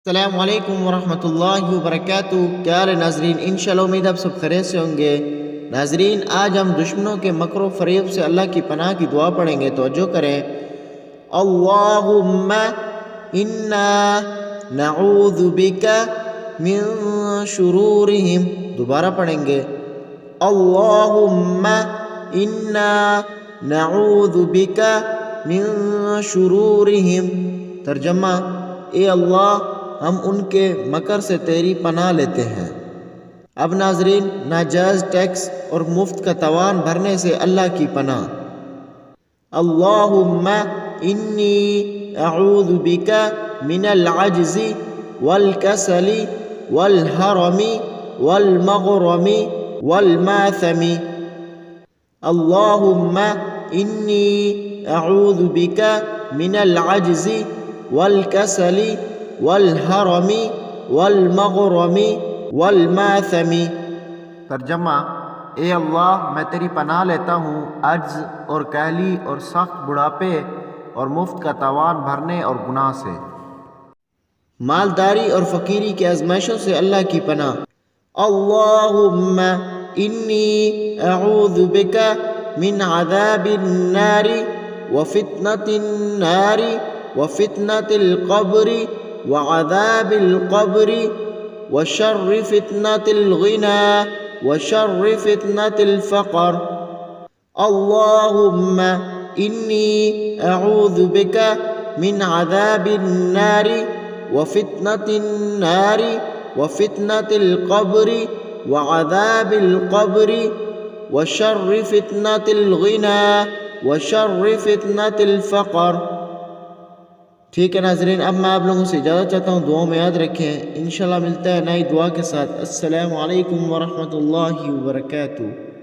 السلام علیکم ورحمۃ اللہ وبرکاتہ۔ کیا حال ہے ناظرین؟ انشاءاللہ امید آپ سب خیریت سے ہوں گے۔ ناظرین، آج ہم دشمنوں کے مکر و فریب سے اللہ کی پناہ کی دعا پڑھیں گے، توجہ کریں۔ اللہم انا نعوذ بک من شرورہم، دوبارہ پڑھیں گے۔ اللہم انا نعوذ بک من شرورہم، ترجمہ: اے اللہ، ہم ان کے مکر سے تیری پناہ لیتے ہیں۔ اب ناظرین، ناجائز ٹیکس اور مفت کا تاوان بھرنے سے اللہ کی پناہ۔ اللہم انی اعوذ بک من العجز والکسل والحرم والمغرم والماثم۔ اللہم انی اعوذ بک من العجز والکسل والحرم والمغرم والماثم۔ ترجمہ: اے اللہ، میں تیری پناہ لیتا ہوں عجز اور کاہلی اور سخت بڑھاپے اور مفت کا تاوان بھرنے اور گناہ سے۔ مالداری اور فقیری کی آزمائشوں سے اللہ کی پناہ۔ اللہم انی اعوذ بک من عذاب النار وفتنة النار وفتنة القبر وعذاب القبر وشر فتنة الغنى وشر فتنة الفقر۔ اللہم انی اعوذ بک من عذاب النار وفتنة النار وفتنة القبر وعذاب القبر وشر فتنة الغنى وشر فتنة الفقر۔ ٹھیک ہے ناظرین، اب میں آپ لوگوں سے اجازت چاہتا ہوں، دعاؤں میں یاد رکھیں۔ انشاءاللہ ملتا ہے نئی دعا کے ساتھ۔ السلام علیکم ورحمۃ اللہ وبرکاتہ۔